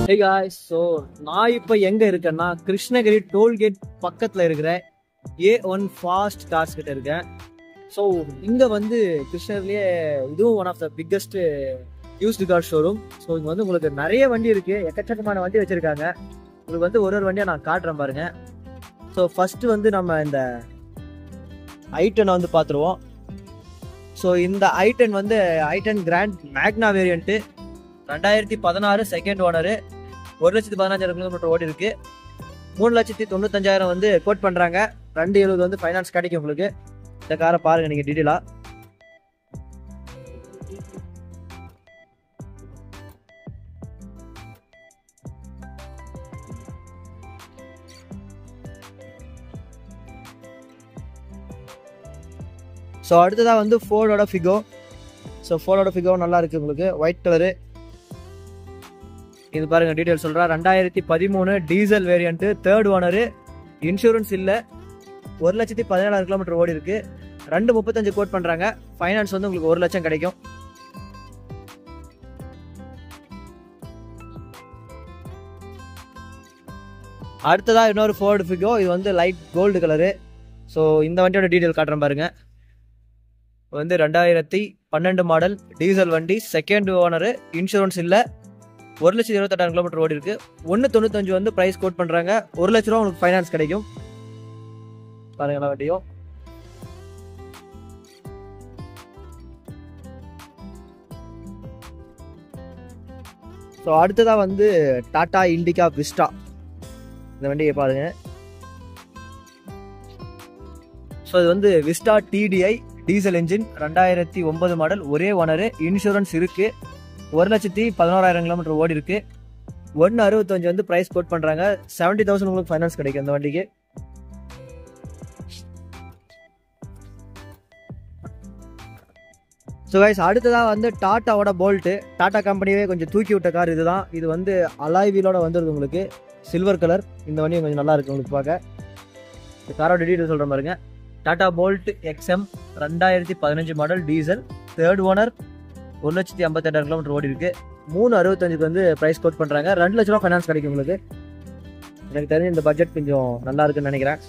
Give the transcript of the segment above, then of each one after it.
Hey guys, so நான் இப்போ எங்க இருக்கேன்னா கிருஷ்ணகிரி டோல்கேட் பக்கத்துல இருக்கிற A1 ஃபாஸ்ட் கார்ஸ் கிட்ட இருக்கேன். ஸோ இங்க வந்து கிருஷ்ணகிரிலேயே இதுவும் one of the biggest used car showroom. So இங்க வந்து உங்களுக்கு நிறைய வண்டி இருக்கு, எக்கச்சக்கமான வண்டி வச்சிருக்காங்க. உங்களுக்கு வந்து ஒரு வண்டியை நான் காட்டுறேன் பாருங்க. ஸோ ஃபர்ஸ்ட் வந்து நம்ம இந்த i10 வந்து பார்த்துருவோம். ஸோ இந்த i10 வந்து i10 கிராண்ட் மேக்னா வேரியன்ட்டு 2016 செகண்ட் ஓனரு, 1,15,000 கிலோமீட்டர் ஓடி இருக்கு. 3,95,000 வந்து கோட் பண்றாங்க. 270 வந்து ஃபைனான்ஸ் கிடைக்கும் உங்களுக்கு. இந்த காரை பாருங்க நீங்க டீட்டெயிலா. ஸோ அடுத்ததாக வந்து ஃபோர்டோட ஃபிகோ. ஸோ ஃபோர்டோட ஃபிகோ நல்லா இருக்கு உங்களுக்கு, ஒயிட் கலரு. இது பாருங்க டீடைல் சொல்றேன். 2013 diesel variant, third owner, insurance இல்ல, 1,17,000 கிலோமீட்டர் ஓடி இருக்கு. 235 கோட் பண்றாங்க. ஃபைனான்ஸ் வந்து உங்களுக்கு 1 லட்சம் கிடைக்கும். அடுத்ததா இன்னொரு ஃபோர்டு ஃபிகோ. இது வந்து லைட் கோல்டு கலரு. ஸோ இந்த வண்டியோட டீடைல் காட்டுறேன் பாருங்க. வந்து 2012 மாடல் டீசல் வண்டி, செகண்ட் ஓனரு, இன்சூரன்ஸ் இல்ல, 1,28,000 கிலோமீட்டர் ஓடி இருக்கு. 195 வந்து பிரைஸ் கோட் பண்றாங்க. 1 லட்ச ரூபா உங்களுக்கு ஃபைனான்ஸ் கிடைக்கும். பாருங்க வண்டியும். ஸோ அடுத்ததா வந்து டாடா இண்டிகா விஸ்டா. இந்த வண்டியை பாருங்க. ஸோ இது வந்து Vista TDI diesel engine, 2009 model, ஒரே ஓனரு, இன்சூரன்ஸ் இருக்கு, 1,11,000 கிலோமீட்டர் ஓடி இருக்கு. 165 வந்து பிரைஸ் கோட் பண்றாங்க. 70,000 உங்களுக்கு ஃபைனான்ஸ் கிடைக்கும் இந்த வண்டிக்கு. ஸோ கைஸ் அடுத்ததா வந்து டாட்டாவோட போல்ட்டு. டாடா கம்பெனியே கொஞ்சம் தூக்கி விட்ட கார் இதுதான். இது வந்து அலாய் வீலோட வந்துருது உங்களுக்கு, சில்வர் கலர். இந்த வண்டியும் கொஞ்சம் நல்லா இருக்கு உங்களுக்கு பார்க்க. இந்த காரோட டீட்டெயில் சொல்ற பாருங்க. Tata Bolt XM 2015 model diesel, third owner, 1,58,000 kilometre ஓடி இருக்கு. 365 வந்து பிரைஸ் கோட் பண்றாங்க. 2 லட்ச ரூபா ஃபைனான்ஸ் கிடைக்கும் உங்களுக்கு. எனக்கு தெரிஞ்சு இந்த பட்ஜெட் கொஞ்சம் நல்லா இருக்குன்னு நினைக்கிறேன்.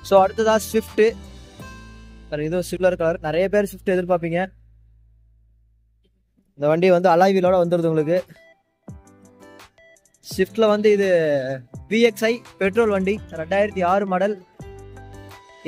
ஸோ அடுத்ததா ஸ்விஃப்ட். இது சில்வர் கலர். நிறைய பேர் ஸ்விஃப்ட் எதிர்பார்ப்பீங்க. இந்த வண்டி வந்து அலாய் வீலோட வந்துருது உங்களுக்கு. ஸ்விஃப்ட்ல வந்து இது VXI பெட்ரோல் வண்டி, 2006 மாடல்,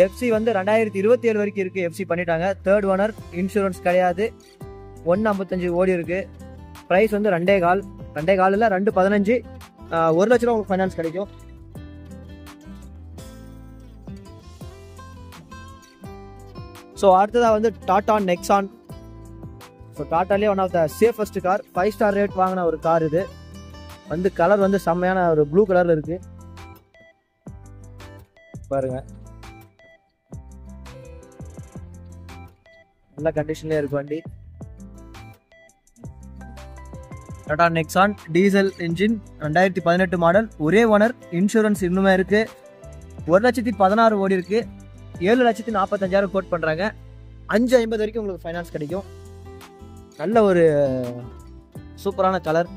FC வந்து 2027 வரைக்கும் இருக்கு. FC பண்ணிட்டாங்க. தேர்ட் ஓனர், இன்சூரன்ஸ் கிடையாது, 155 ஓடி இருக்கு. பிரைஸ் வந்து 2.25 இல்ல 215, 1 லட்ச ரூபா உங்களுக்கு ஃபைனான்ஸ் கிடைக்கும். ஸோ அடுத்ததாக வந்து டாடா நெக்ஸான். ஸோ டாட்டாலே one of the safest car, 5 star rate வாங்கின ஒரு கார். இது வந்து கலர் வந்து செம்மையான ஒரு ப்ளூ கலர்ல இருக்கு பாருங்க. நல்ல கண்டிஷன்லயே இருக்கு வண்டி. Tata Nexon diesel engine, 2018 model, ஒரே ஓனர், இன்சூரன்ஸ் இன்னுமே இருக்கு, 1,16,000 ஓடி இருக்கு. 7,45,000 கோட் பண்றாங்க. 550 வரைக்கும் உங்களுக்கு ஃபைனான்ஸ் கிடைக்கும். நல்ல ஒரு சூப்பரான கலர்.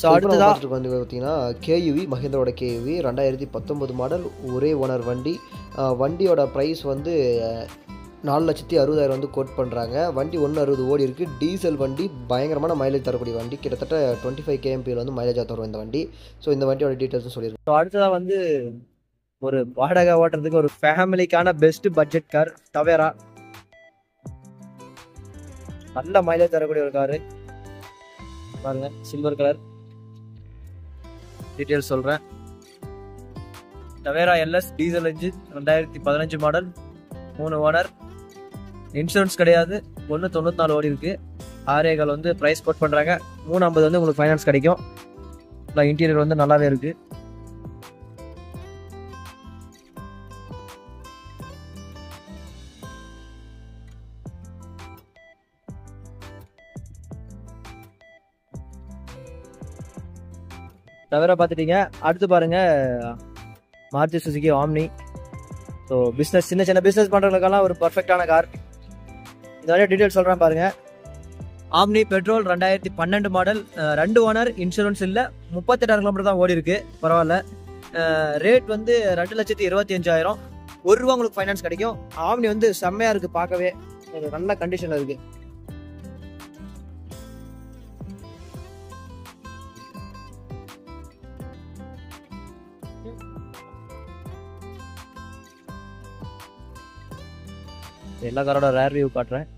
அடுத்ததா வந்து பார்த்தீங்கன்னா KUV, மஹிந்திராவோட KUV 2019 மாடல், ஒரே ஓனர் வண்டி. வண்டியோட ப்ரைஸ் வந்து 4,60,000 வந்து கோட் பண்ணுறாங்க. வண்டி 160 ஓடி இருக்குது. டீசல் வண்டி, பயங்கரமான மைலேஜ் தரக்கூடிய வண்டி. கிட்டத்தட்ட 25 kmpl வந்து மைலேஜாக தரும் இந்த வண்டி. ஸோ இந்த வண்டியோட டீட்டெயில்ஸும் சொல்லியிருக்கேன். ஸோ அடுத்ததாக வந்து ஒரு வாடகை ஓட்டுறதுக்கு ஒரு ஃபேமிலிக்கான பெஸ்ட் பட்ஜெட் கார் டவேரா. நல்ல மைலேஜ் தரக்கூடிய ஒரு காரு பாருங்க, சில்வர் கலர். டீட்டெயில்ஸ் சொல்கிறேன். Tavera LS diesel engine, 2015 model, 3 owner, insurance கிடையாது, 194 ஓடி இருக்கு. 6,15 வந்து ப்ரைஸ் கோட் பண்ணுறாங்க. 350 வந்து உங்களுக்கு ஃபைனான்ஸ் கிடைக்கும். இன்டீரியர் வந்து நல்லாவே இருக்கு. டவேரா பார்த்துட்டீங்க. அடுத்து பாருங்க Maruti Suzuki omni. So business சின்ன சின்ன பிஸ்னஸ் பண்ணுறவங்களுக்கெல்லாம் ஒரு பர்ஃபெக்டான கார். இந்த மாதிரி டீட்டெயில் சொல்கிறேன் பாருங்கள். Omni petrol 2012 model, 2 owner, insurance இல்லை, 38,000 கிலோமீட்டர் தான் ஓடி இருக்கு. பரவாயில்ல. ரேட் வந்து 2,25,000. ₹1 உங்களுக்கு ஃபைனான்ஸ் கிடைக்கும். ஆம்னி வந்து செம்மையாக இருக்குது, பார்க்கவே நல்ல கண்டிஷனில் இருக்குது. எல்லா காரோட ரேர் வியூ காட்டுறேன்.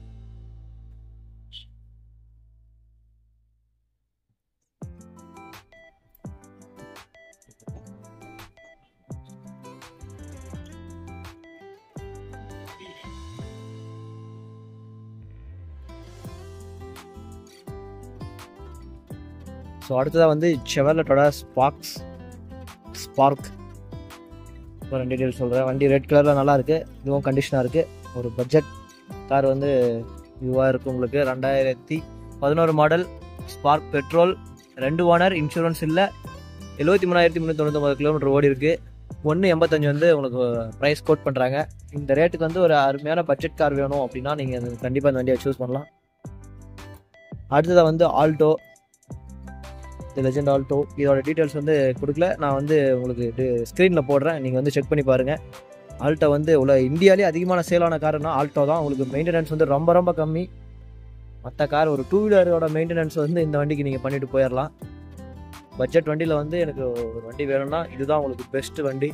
ஸோ அடுத்ததாக வந்து செவர்லெட்டோட ஸ்பார்க் ஒரு டீட்டெயில் சொல்கிறேன். வண்டி ரெட் கலரில் நல்லா இருக்குது, இதுவும் கண்டிஷனாக இருக்குது. ஒரு பட்ஜெட் கார் வந்து இதுவாக இருக்குது உங்களுக்கு. 2011 model, spark petrol, 2 owner, insurance இல்லை, 73,399 கிலோமீட்டர் ஓடி இருக்குது. 1,85 வந்து உங்களுக்கு ப்ரைஸ் கோட் பண்ணுறாங்க. இந்த ரேட்டுக்கு வந்து ஒரு அருமையான பட்ஜெட் கார் வேணும் அப்படின்னா நீங்கள் கண்டிப்பாக இந்த வண்டியை சூஸ் பண்ணலாம். அடுத்ததாக வந்து ஆல்டோ, தி லெஜெண்ட் ஆல்டோ. இதோட டீட்டெயில்ஸ் வந்து கொடுக்கல, நான் வந்து உங்களுக்கு ஸ்க்ரீனில் போடுறேன், நீங்கள் வந்து செக் பண்ணி பாருங்கள். ஆல்டோ வந்து இந்தியாவிலே அதிகமான சேலான காருன்னா ஆல்டோ தான். உங்களுக்கு மெயின்டெனன்ஸ் வந்து ரொம்ப ரொம்ப கம்மி. மற்ற கார் ஒரு 2 வீலரோட மெயின்டெனன்ஸ் வந்து இந்த வண்டிக்கு நீங்கள் பண்ணிட்டு போயிடலாம். பட்ஜெட் வண்டியில் வந்து எனக்கு ஒரு வண்டி வேணும்னா இதுதான் உங்களுக்கு பெஸ்ட் வண்டி.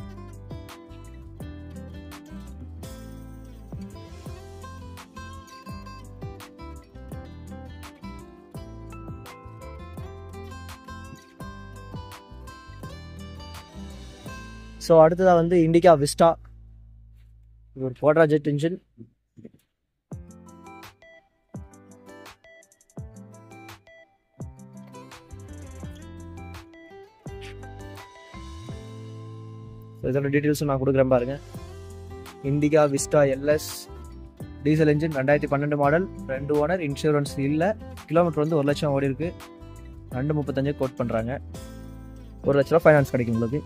ஸோ அடுத்ததாக வந்து இண்டிகா விஸ்டா. இது ஒரு குவாட்ரா ஜெட் இன்ஜின். இதோட டீட்டெயில்ஸும் நான் கொடுக்குறேன் பாருங்க. Indica Vista LS diesel engine, 2012 model, 2 owner, insurance இல்லை, கிலோமீட்டர் வந்து 1 லட்சம் ஓடி இருக்கு. 2,35 கோட் பண்ணுறாங்க. 1 லட்ச ரூபா ஃபைனான்ஸ் கிடைக்கும் உங்களுக்கு.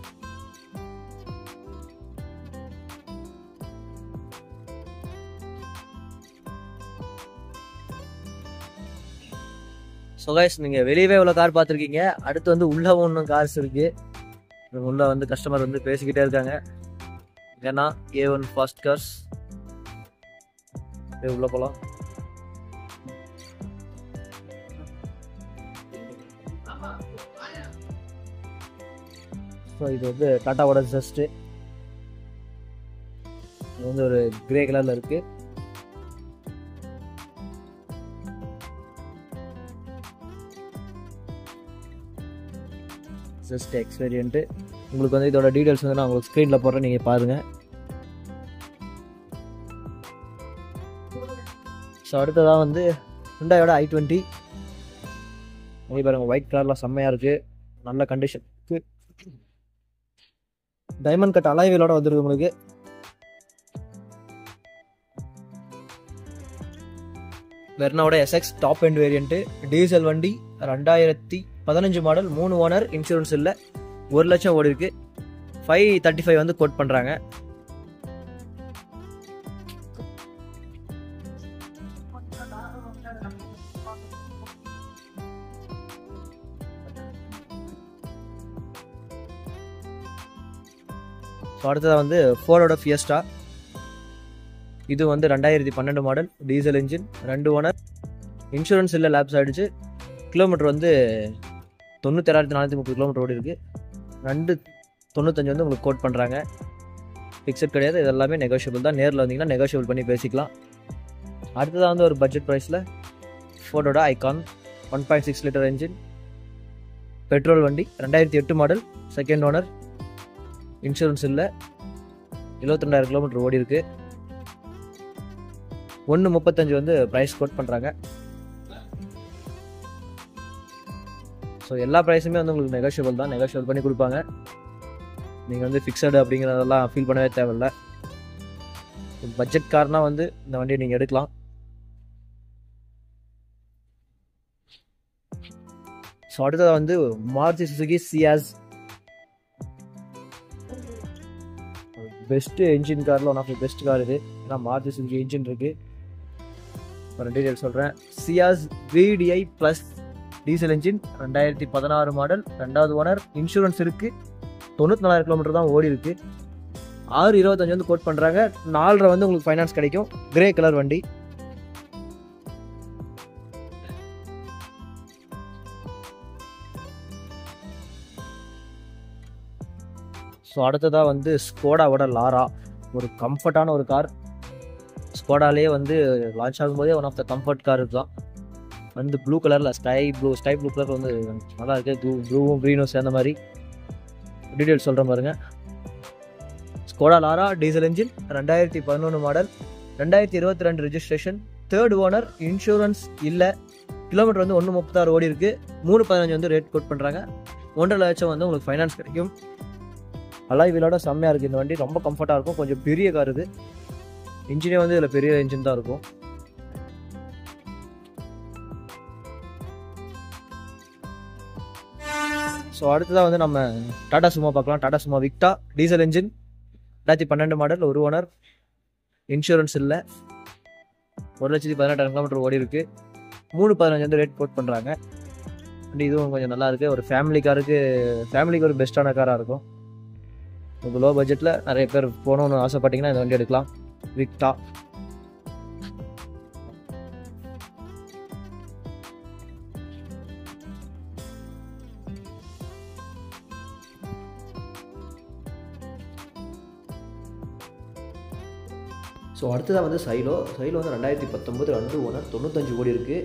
ஸோ கைஸ், நீங்கள் வெளியவே இவ்வளோ கார் பார்த்துருக்கீங்க. அடுத்து வந்து உள்ளே ஒன்றும் கார்ஸ் இருக்குது. உள்ளே வந்து கஸ்டமர் வந்து பேசிக்கிட்டே இருக்காங்க. ஏன்னா A1 ஃபாஸ்ட் கார்ஸ் உள்ளே போகலாம். ஸோ இது வந்து டாட்டாவோட ஜஸ்ட்டு. இது வந்து ஒரு கிரே கலரில் இருக்குது. Just X variant. உங்களுக்கு வந்து இதோட டீட்டெயில்ஸ் வந்து நான் உங்களுக்கு ஸ்க்ரீனில் போடுறேன், நீங்கள் பாருங்கள். ஸோ அடுத்ததாக வந்து ஹுண்டாயோட i20. அதே பாருங்கள், ஒயிட் கலரில் செம்மையாக இருக்குது, நல்ல கண்டிஷன். டைமண்ட் கட் அலாய்வீலோட வந்துருக்கு உங்களுக்கு. வெர்னாவோட SX top end variant, diesel வண்டி, 2015 மாடல், 3 ஓனர், இன்சூரன்ஸ் இல்லை, 1 லட்சம் ஓடி இருக்கு. 535 வந்து கோட் பண்ணுறாங்க. ஸோ அடுத்ததாக வந்து ஃபோர்டோட ஃபியஸ்டா. இது வந்து 2012 model, diesel engine, 2 owner, insurance இல்லை, லேப்ஸ் ஆகிடுச்சு. கிலோமீட்டர் வந்து 96,430 கிலோமீட்டர் ஓடி இருக்குது. 295 வந்து உங்களுக்கு கோட் பண்ணுறாங்க. ஃபிக்ஸட் கிடையாது, இது எல்லாமே நெகோஷியபிள் தான். நேரில் வந்தீங்கன்னா நெகோஷியபிள் பண்ணி பேசிக்கலாம். அடுத்ததாக வந்து ஒரு பட்ஜெட் ப்ரைஸில் ஃபோர்டோட ஐகான், 1.6 லிட்டர் என்ஜின், பெட்ரோல் வண்டி, 2008 மாடல், செகண்ட் ஓனர், இன்சூரன்ஸ் இல்லை, 72,000 கிலோமீட்டர் ஓடி இருக்குது. 135 வந்து ப்ரைஸ் கோட் பண்ணுறாங்க. ஸோ எல்லா ப்ரைஸுமே வந்து உங்களுக்கு நெகோஷியபிள் தான், நெகோஷியபிள் பண்ணி கொடுப்பாங்க. நீங்கள் வந்து ஃபிக்ஸடு அப்படிங்கிறதெல்லாம் ஃபீல் பண்ணவே தேவையில்லை. பட்ஜெட் கார்னால் வந்து இந்த வண்டியை நீங்கள் எடுக்கலாம். ஸோ அடுத்ததாக வந்து Maruti Suzuki Ciaz. Best engine காரில் one of the best car இது. ஏன்னா மாருதி சுசுகி என்ஜின் இருக்குது. ஒரு டீட்டெயில் சொல்கிறேன். Ciaz VDI plus diesel engine, 2016 model, 2வது ஓனர், இன்சூரன்ஸ் இருக்குது, 94,000 கிலோமீட்டர் தான் ஓடி இருக்குது. 625 வந்து கோட் பண்ணுறாங்க. 4.5 வந்து உங்களுக்கு ஃபைனான்ஸ் கிடைக்கும். கிரே கலர் வண்டி. ஸோ அடுத்ததாக வந்து ஸ்கோடாவோட லாரா, ஒரு கம்ஃபர்டான ஒரு கார். ஸ்கோடாலே வந்து லான்ச் ஆகும்போதே one of the comfort car இதுதான். வந்து ப்ளூ கலரில் ஸ்கை ப்ளூ கலர் வந்து நல்லா இருக்குது. ப்ளூவும் க்ரீனும் சேர்ந்த மாதிரி. டீட்டெயில்ஸ் சொல்கிற பாருங்க. Skoda Laura diesel engine, 2011 model, 2022 registration, 3rd owner, insurance இல்லை, கிலோமீட்டர் வந்து 136 ஓடி இருக்குது. 3.15 வந்து ரேட் கோட் பண்ணுறாங்க. 1.5 லட்சம் வந்து உங்களுக்கு ஃபைனான்ஸ் கிடைக்கும். அலாய் வீலோட செம்மையாக இருக்குது இந்த வண்டி. ரொம்ப கம்ஃபர்ட்டாக இருக்கும். கொஞ்சம் பெரிய கார் இது. இன்ஜினே வந்து இதில் பெரிய இன்ஜின் தான் இருக்கும். ஸோ அடுத்ததாக வந்து நம்ம டாடா சுமோ பார்க்கலாம். Tata Sumo விக்டா diesel engine, 2012 model, 1 owner, insurance இல்லை, 1,18,000 கிலோமீட்டர் ஓடி இருக்குது. 3.15 வந்து ரேட் கோட் பண்ணுறாங்க. வண்டி இதுவும் கொஞ்சம் நல்லா இருக்குது. ஒரு ஃபேமிலிக்கு ஒரு பெஸ்ட்டான காராக இருக்கும். உங்களுக்கு லோ பட்ஜெட்டில் நிறைய பேர் போகணுன்னு ஆசைப்பட்டீங்கன்னா இந்த வண்டி எடுக்கலாம். விக்டா. ஸோ அடுத்ததாக வந்து சைலோ வந்து 2019 2 ஓனர், 95 ஓடி இருக்குது.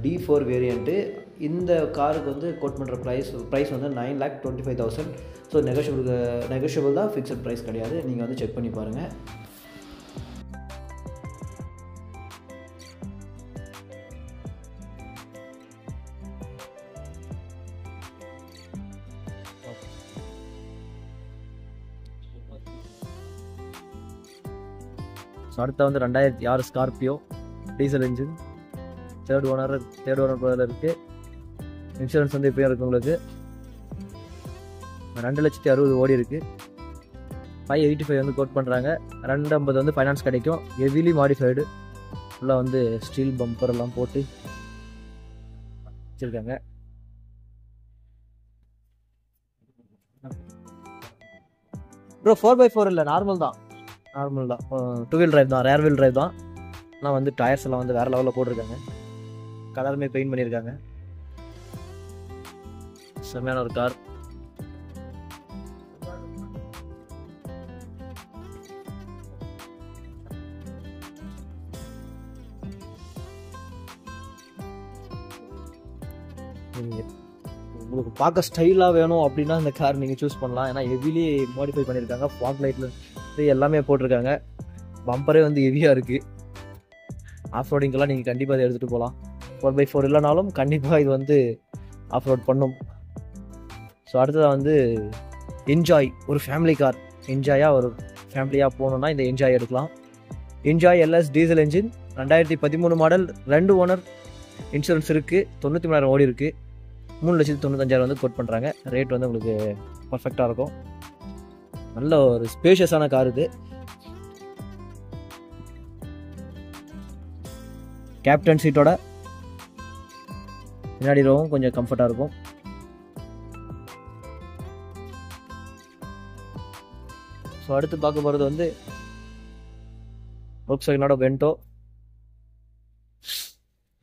D4 variant. இந்த காருக்கு வந்து கோட் பண்ணுற ப்ரைஸ் வந்து 9,25,000. ஸோ நெகோஷியபிள் தான், ஃபிக்ஸட் ப்ரைஸ் கிடையாது. நீங்கள் வந்து செக் பண்ணி பாருங்கள். ஸோ அடுத்த வந்து 2006 Scorpio diesel engine, 3rd owner போதில் இருக்குது. இன்சூரன்ஸ் வந்து இப்போயும் இருக்குது உங்களுக்கு. 2,60,60 ஓடி இருக்குது. 585 வந்து கோட் பண்ணுறாங்க. 250 வந்து ஃபைனான்ஸ் கிடைக்கும். Heavily modified. ஃபுல்லாக வந்து ஸ்டீல் பம்பர் எல்லாம் போட்டு வச்சுருக்காங்க. ப்ரோ 4x4 இல்லை, நார்மல் தான். 2 வீல் டிரைவ் தான், ரேர் வீல் டிரைவ் தான். ஆனால் வந்து டயர்ஸ் எல்லாம் வந்து வேறு லெவலில் போட்டிருக்காங்க. கலருமே பெயிண்ட் பண்ணியிருக்காங்க. செம்மையான ஒரு கார். உங்களுக்கு பார்க்க ஸ்டைலாக வேணும் அப்படின்னா இந்த கார் நீங்கள் சூஸ் பண்ணலாம். ஏன்னா ஹெவிலி மாடிஃபை பண்ணியிருக்காங்க. ஃபாக் லைட்டில் எல்லாமே போட்டிருக்காங்க. பம்பரே வந்து ஹெவியாக இருக்குது. ஆஃப் ரோடிங்கெல்லாம் நீங்கள் கண்டிப்பாக அதை எடுத்துகிட்டு போகலாம். 4x4 இல்லைனாலும் கண்டிப்பாக இது வந்து ஆஃப் ரோட் பண்ணும். ஸோ அடுத்ததாக வந்து என்ஜாய், ஒரு ஃபேமிலி கார். என்ஜாயாக ஒரு ஃபேமிலியாக போகணுன்னா இந்த என்ஜாய் எடுக்கலாம். Enjoy LS diesel engine, 2013 model, 2 owner, insurance இருக்குது, 93,000 ஓடி இருக்குது. 3,95,000 வந்து கோட் பண்ணுறாங்க. ரேட் வந்து உங்களுக்கு பர்ஃபெக்டாக இருக்கும். நல்ல ஒரு ஸ்பேஷியஸான கார் இது. கேப்டன் சீட்டோட பின்னாடி ரோவும் கொஞ்சம் கம்ஃபர்ட்டாக இருக்கும். ஸோ அடுத்து பார்க்க போகிறது வந்து Volkswagen Vento,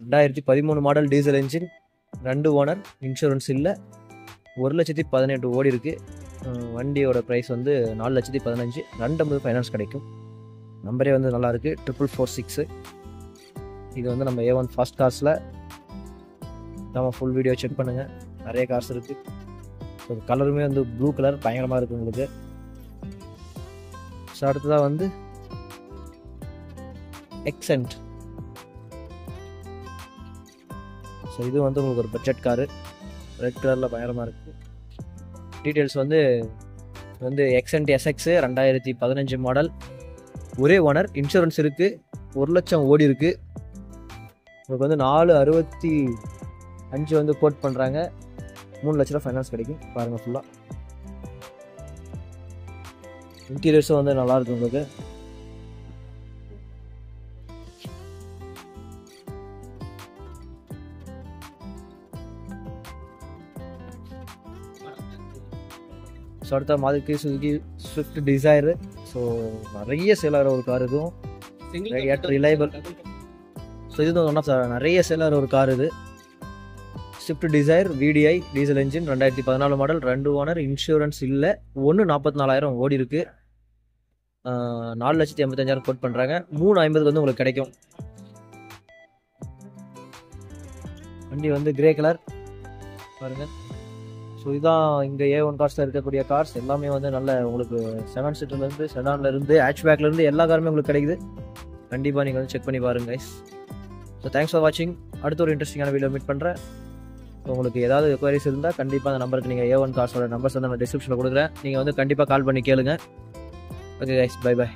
2013 model, diesel engine, 2 owner, insurance இல்லை, 1,18,000 ஓடி இருக்குது. வண்டியோட ப்ரைஸ் வந்து 4,15,000. 250 ஃபைனான்ஸ் கிடைக்கும். நம்பரே வந்து நல்லாயிருக்கு, 4446. இது வந்து நம்ம A1 ஃபாஸ்ட் கார்ஸில் நம்ம ஃபுல் வீடியோ செக் பண்ணுங்கள். நிறைய கார்ஸ் இருக்குது. ஸோ கலருமே வந்து ப்ளூ கலர் பயங்கரமாக இருக்குது உங்களுக்கு. ஸோ அடுத்ததாக வந்து எக்ஸென்ட். ஸோ இது வந்து உங்களுக்கு ஒரு பட்ஜெட் காரு. ரெட் கலரில் பயங்கரமாக இருக்குது. டீட்டெயில்ஸ் வந்து எக்ஸென்ட் SX 2015 மாடல், ஒரே ஓனர், இன்சூரன்ஸ் இருக்குது, 1 லட்சம் ஓடி இருக்குது. உங்களுக்கு வந்து 4,65 வந்து கோட் பண்ணுறாங்க. 3 லட்ச ரூபா ஃபைனான்ஸ் கிடைக்கும். பாருங்கள் ஃபுல்லாக. இன்டீரியர்ஸும் வந்து நல்லா இருக்கு உங்களுக்கு. ஸோ அடுத்த Maruti Suzuki Swift desire. So நிறைய சேல் ஆகிற ஒரு கார் இதுவும், ரிலையபிள். ஸோ இது ஒன் ஆஃப் நிறைய சேல் ஆகிற ஒரு கார் இது. Swift desire VDI diesel engine 2014 model, 2 owner, insurance இல்லை, 1,44,000 ஓடி இருக்கு. 4,85,000 கோட் பண்ணுறாங்க. 3,50 வந்து உங்களுக்கு கிடைக்கும். வண்டி வந்து கிரே கலர் பாருங்க. ஸோ இதுதான் இங்கே A1 கார்ஸில் இருக்கக்கூடிய கார்ஸ் எல்லாமே வந்து நல்ல உங்களுக்கு 7 சீட்டர்லேருந்து செடான்லேருந்து ஹேட்ச்பேக்லேருந்து எல்லா காருமே உங்களுக்கு கிடைக்குது. கண்டிப்பாக நீங்கள் வந்து செக் பண்ணி பாருங்க கைஸ். ஸோ தேங்க்ஸ் ஃபார் வாட்சிங். அடுத்த ஒரு இன்ட்ரெஸ்டிங்கான வீடியோ மீட் பண்ணுறேன். உங்களுக்கு ஏதாவது எக்வயரிஸ் இருந்தால் கண்டிப்பாக அந்த நம்பருக்கு நீங்கள் A1 கார்ஸோட நம்பர்ஸ் வந்து நான் டிஸ்கிரிப்ஷனில் கொடுக்குறேன். நீங்கள் வந்து கண்டிப்பாக கால் பண்ணி கேளுங்க. Okay guys, bye by.